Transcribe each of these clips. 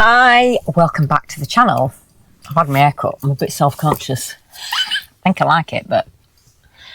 Hi, welcome back to the channel. I've had my hair cut. I'm a bit self-conscious. I think I like it, but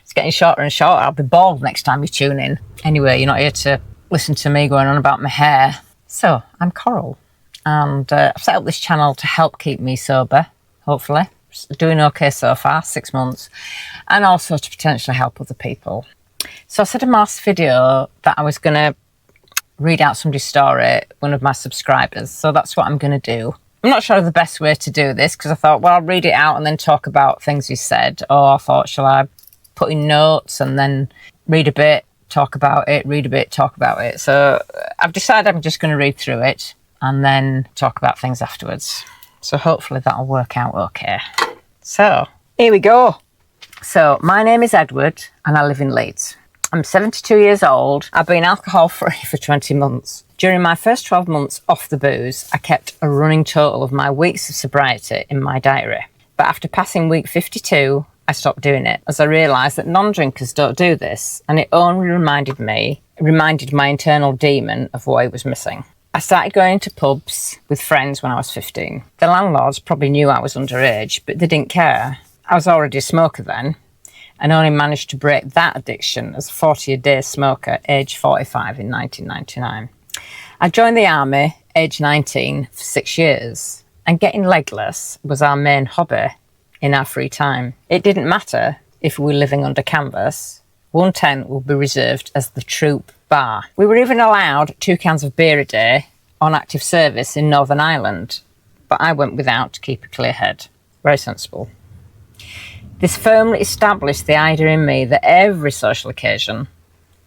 it's getting shorter and shorter. I'll be bald next time you tune in. Anyway, you're not here to listen to me going on about my hair. So, I'm Coral, and I've set up this channel to help keep me sober, hopefully. Doing okay so far, 6 months, and also to potentially help other people. So I said in my last video that I was going to read out somebody's story, one of my subscribers. So that's what I'm going to do. I'm not sure of the best way to do this because I thought, well, I'll read it out and then talk about things he said. Or I thought, shall I put in notes and then read a bit, talk about it, read a bit, talk about it. So I've decided I'm just going to read through it and then talk about things afterwards. So hopefully that'll work out okay. So here we go. So my name is Edward and I live in Leeds. I'm 72 years old. I've been alcohol free for 20 months. During my first 12 months off the booze, I kept a running total of my weeks of sobriety in my diary. But after passing week 52, I stopped doing it as I realised that non-drinkers don't do this, and it only reminded my internal demon of what it was missing. I started going to pubs with friends when I was 15. The landlords probably knew I was underage, but they didn't care. I was already a smoker then, and only managed to break that addiction as a 40-a-day smoker, age 45 in 1999. I joined the army, age 19, for 6 years, and getting legless was our main hobby in our free time. It didn't matter if we were living under canvas. One tent would be reserved as the troop bar. We were even allowed 2 cans of beer a day on active service in Northern Ireland, but I went without to keep a clear head. Very sensible. This firmly established the idea in me that every social occasion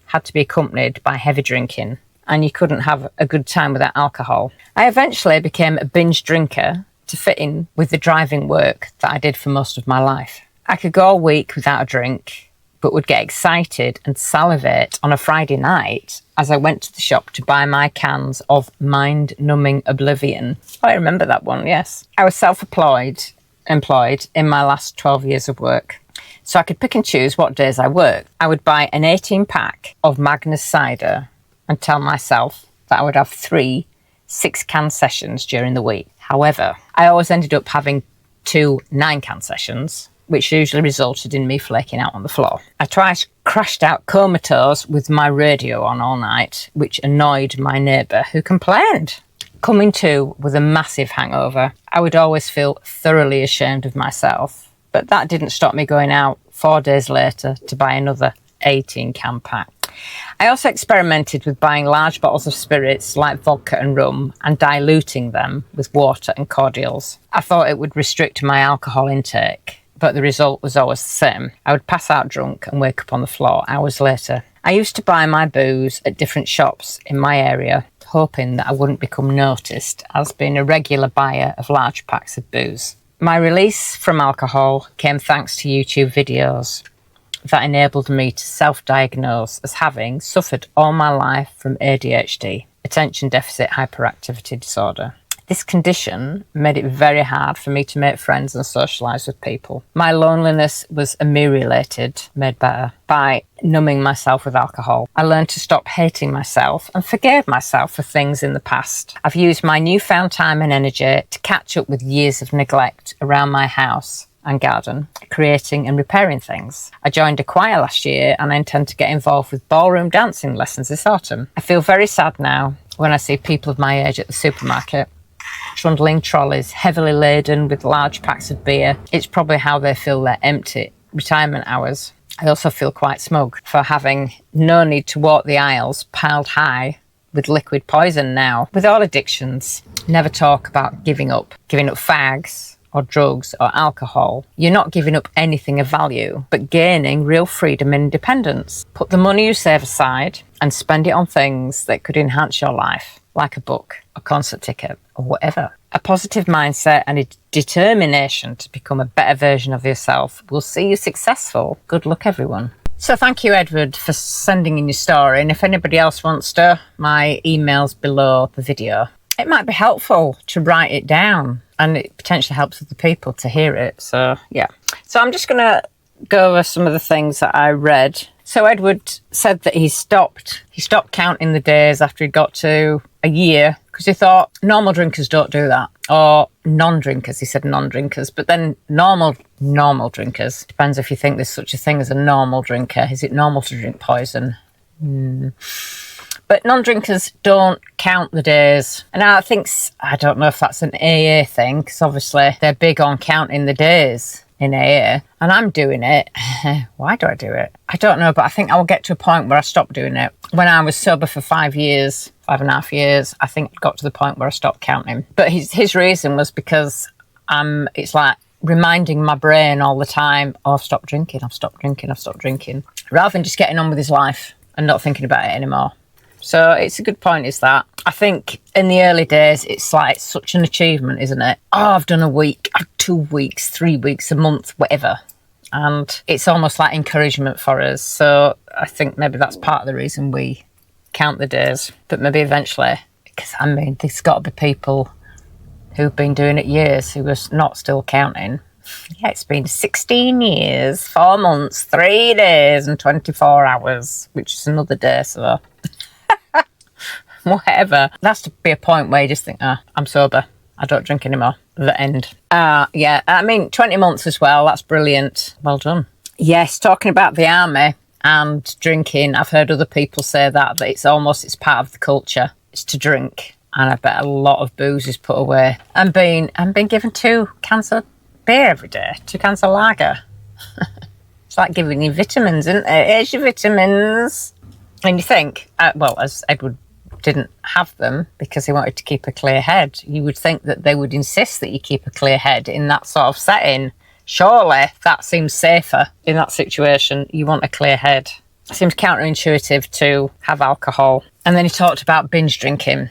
had to be accompanied by heavy drinking, and you couldn't have a good time without alcohol. I eventually became a binge drinker to fit in with the driving work that I did for most of my life. I could go a week without a drink, but would get excited and salivate on a Friday night as I went to the shop to buy my cans of mind-numbing oblivion. Oh, I remember that one, yes. I was self-employed in my last 12 years of work, so I could pick and choose what days I worked. I would buy an 18-pack of Magnus cider and tell myself that I would have 3 6-can sessions during the week. However, I always ended up having 2 9-can sessions, which usually resulted in me flaking out on the floor. I twice crashed out comatose with my radio on all night, which annoyed my neighbour, who complained. Coming to with a massive hangover, I would always feel thoroughly ashamed of myself, but that didn't stop me going out 4 days later to buy another 18-can pack. I also experimented with buying large bottles of spirits like vodka and rum and diluting them with water and cordials. I thought it would restrict my alcohol intake, but the result was always the same. I would pass out drunk and wake up on the floor hours later. I used to buy my booze at different shops in my area, hoping that I wouldn't become noticed as being a regular buyer of large packs of booze. My release from alcohol came thanks to YouTube videos that enabled me to self-diagnose as having suffered all my life from ADHD, attention deficit hyperactivity disorder. This condition made it very hard for me to make friends and socialise with people. My loneliness was made better, by numbing myself with alcohol. I learned to stop hating myself and forgave myself for things in the past. I've used my newfound time and energy to catch up with years of neglect around my house and garden, creating and repairing things. I joined a choir last year and I intend to get involved with ballroom dancing lessons this autumn. I feel very sad now when I see people of my age at the supermarket trundling trolleys heavily laden with large packs of beer. It's probably how they fill their empty retirement hours. I also feel quite smug for having no need to walk the aisles piled high with liquid poison now. With all addictions, never talk about giving up fags or drugs or alcohol. You're not giving up anything of value, but gaining real freedom and independence. Put the money you save aside and spend it on things that could enhance your life, like a book, a concert ticket, or whatever. A positive mindset and a determination to become a better version of yourself will see you successful. Good luck, everyone. So thank you, Edward, for sending in your story. And if anybody else wants to, my email's below the video. It might be helpful to write it down, and it potentially helps other people to hear it. So, yeah. So I'm just going to go over some of the things that I read. So Edward said that he stopped counting the days after he got to a year Because he thought normal drinkers don't do that. Or non-drinkers, he said non-drinkers. But then normal drinkers, depends if you think there's such a thing as a normal drinker. Is it normal to drink poison? But non-drinkers don't count the days. And I don't know if that's an AA thing, because obviously they're big on counting the days in AA. And I'm doing it. Why do I do it? I don't know, but I think I will get to a point where I stop doing it. When I was sober for 5.5 years, I think it got to the point where I stopped counting. But his reason was because it's like reminding my brain all the time, oh, I've stopped drinking, rather than just getting on with his life and not thinking about it anymore. So it's a good point, is that. I think in the early days, it's like such an achievement, isn't it? Oh, I've done a week, 2 weeks, 3 weeks, a month, whatever. And it's almost like encouragement for us. So I think maybe that's part of the reason we count the days. But maybe eventually, because I mean, there's got to be people who've been doing it years who are not still counting. Yeah, it's been 16 years, 4 months, 3 days and 24 hours, which is another day, so whatever. There has to be a point where you just think, I'm sober, I don't drink anymore. The end. Yeah, I mean, 20 months as well, that's brilliant. Well done. Yes, talking about the army and drinking, I've heard other people say that it's part of the culture. It's to drink. And I bet a lot of booze is put away. I'm being given 2 cans of beer every day, 2 cans of lager. It's like giving you vitamins, isn't it? Here's your vitamins. And you think, as Edward didn't have them because he wanted to keep a clear head, you would think that they would insist that you keep a clear head in that sort of setting. Surely that seems safer in that situation. You want a clear head. It seems counterintuitive to have alcohol. And then he talked about binge drinking.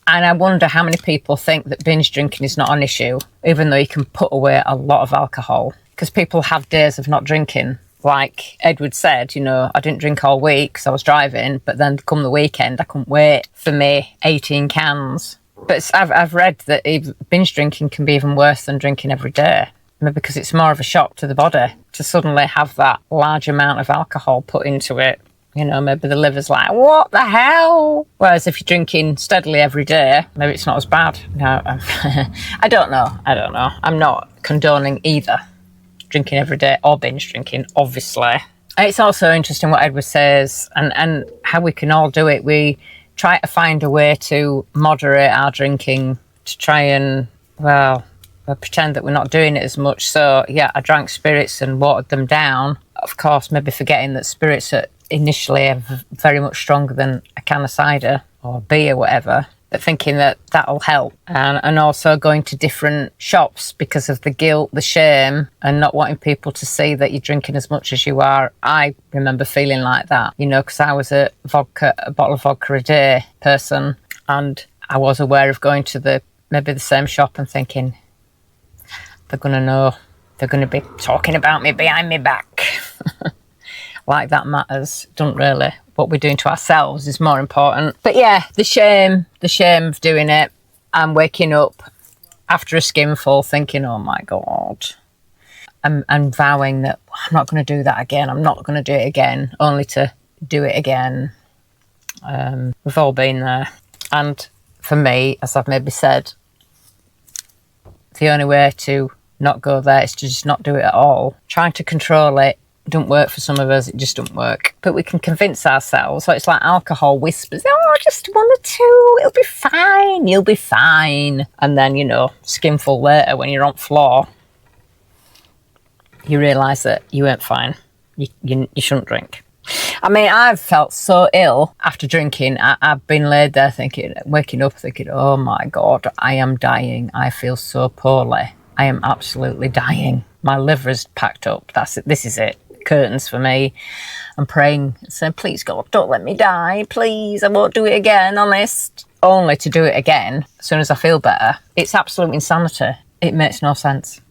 And I wonder how many people think that binge drinking is not an issue, even though you can put away a lot of alcohol. Because people have days of not drinking. Like Edward said, I didn't drink all week because I was driving, but then come the weekend, I couldn't wait for me 18 cans. But I've read that binge drinking can be even worse than drinking every day. Maybe because it's more of a shock to the body to suddenly have that large amount of alcohol put into it. Maybe the liver's like, what the hell? Whereas if you're drinking steadily every day, maybe it's not as bad. No, I don't know. I'm not condoning either. Drinking every day or binge drinking, obviously. It's also interesting what Edward says and how we can all do it. We try to find a way to moderate our drinking to try and, pretend that we're not doing it as much. So, yeah, I drank spirits and watered them down. Of course, maybe forgetting that spirits are initially very much stronger than a can of cider or beer, whatever. But thinking that that'll help. And also going to different shops because of the guilt, the shame, and not wanting people to see that you're drinking as much as you are. I remember feeling like that, because I was a bottle of vodka a day person. And I was aware of going to maybe the same shop and thinking, they're going to know, they're going to be talking about me behind my back. Like that matters. Don't really. What we're doing to ourselves is more important. But yeah, the shame of doing it and waking up after a skinful thinking, oh my God. And vowing that I'm not going to do that again. I'm not going to do it again, only to do it again. We've all been there. And for me, as I've maybe said, the only way to not go there is to just not do it at all. Trying to control it don't work for some of us. It just don't work. But we can convince ourselves. So it's like alcohol whispers, just 1 or 2, it'll be fine, you'll be fine. And then, skinful later when you're on floor, you realise that you weren't fine. You shouldn't drink. I mean, I've felt so ill after drinking. I've been laid there waking up thinking, oh my God, I am dying. I feel so poorly. I am absolutely dying. My liver is packed up. That's it. This is it. Curtains for me. I'm praying, saying, please God, don't let me die. Please, I won't do it again, honest. Only to do it again as soon as I feel better. It's absolute insanity. It makes no sense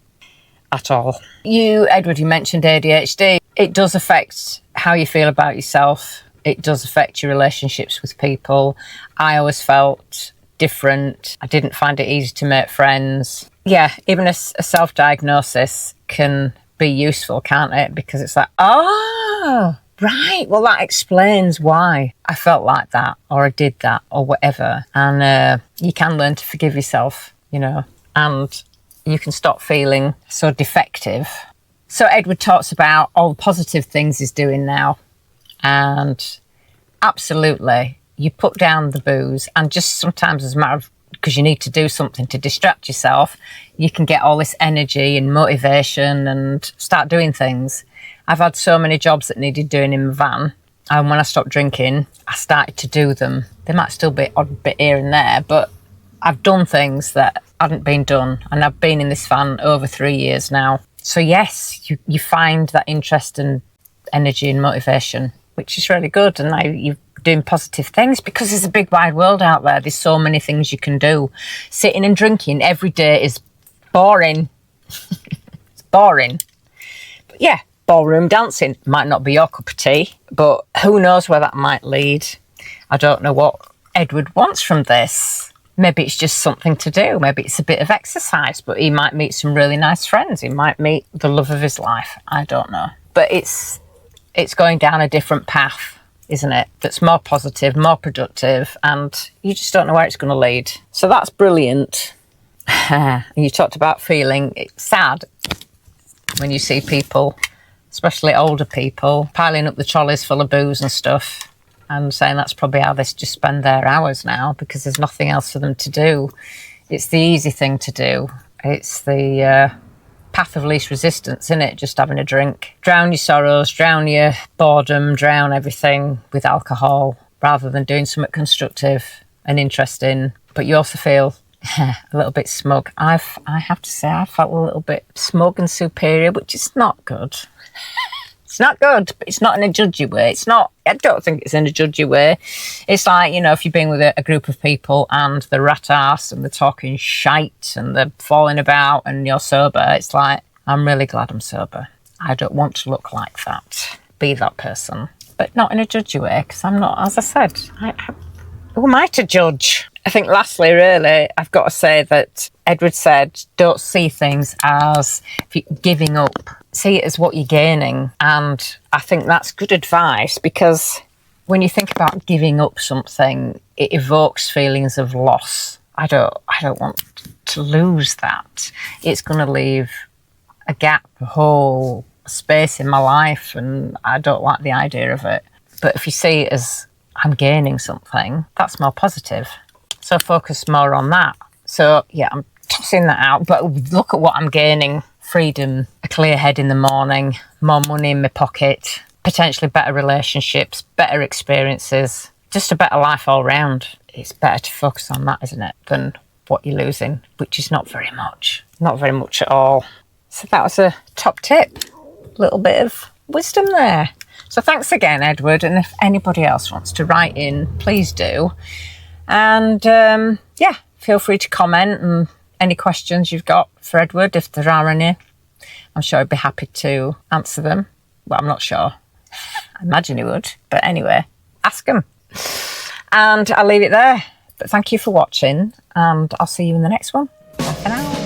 at all. Edward, you mentioned ADHD. It does affect how you feel about yourself. It does affect your relationships with people. I always felt different. I didn't find it easy to make friends. Yeah, even a self-diagnosis can be useful, can't it? Because it's like, right, well, that explains why I felt like that, or I did that, or whatever. And you can learn to forgive yourself, you know, and you can stop feeling so defective. So Edward talks about all the positive things he's doing now. And absolutely, you put down the booze, and just sometimes as a matter of, because you need to do something to distract yourself, you can get all this energy and motivation and start doing things. I've had so many jobs that needed doing in my van, and when I stopped drinking, I started to do them. They might still be odd bit here and there, but I've done things that hadn't been done, and I've been in this van over 3 years now. So yes, you find that interest and energy and motivation, which is really good. And now you're doing positive things, because there's a big wide world out there. There's so many things you can do. Sitting and drinking every day is boring. It's boring. But yeah, ballroom dancing might not be your cup of tea, but who knows where that might lead. I don't know what Edward wants from this. Maybe it's just something to do. Maybe it's a bit of exercise, but he might meet some really nice friends. He might meet the love of his life. I don't know. But it's going down a different path, isn't it? That's more positive, more productive, and you just don't know where it's going to lead. So that's brilliant. And you talked about feeling sad when you see people, especially older people, piling up the trolleys full of booze and stuff, and saying that's probably how they just spend their hours now, because there's nothing else for them to do. It's the easy thing to do. It's the path of least resistance, isn't it? Just having a drink. Drown your sorrows, drown your boredom, drown everything with alcohol, rather than doing something constructive and interesting. But you also feel a little bit smug. I have to say, I felt a little bit smug and superior, which is not good. It's not good, but it's not in a judgy way. I don't think it's in a judgy way. It's like, you know, if you've been with a group of people and they're rat ass and they're talking shite and they're falling about and you're sober, it's like, I'm really glad I'm sober. I don't want to look like that, be that person, but not in a judgy way, because I'm not, as I said, who am I to judge? I think lastly, really, I've got to say that Edward said, don't see things as giving up. See it as what you're gaining. And I think that's good advice, because when you think about giving up something, it evokes feelings of loss. I don't want to lose that. It's going to leave a gap, a hole, a space in my life, and I don't like the idea of it. But if you see it as I'm gaining something, that's more positive. So focus more on that. So yeah, I'm tossing that out, but look at what I'm gaining. Freedom, a clear head in the morning, more money in my pocket, potentially better relationships, better experiences, just a better life all round. It's better to focus on that, isn't it, than what you're losing, which is not very much. Not very much at all. So that was a top tip. A little bit of wisdom there. So thanks again, Edward. And if anybody else wants to write in, please do. And yeah, feel free to comment, and any questions you've got for Edward, if there are any, I'm sure I'd be happy to answer them. Well, I'm not sure. I imagine he would. But anyway, ask him. And I'll leave it there. But thank you for watching, and I'll see you in the next one. Bye for now.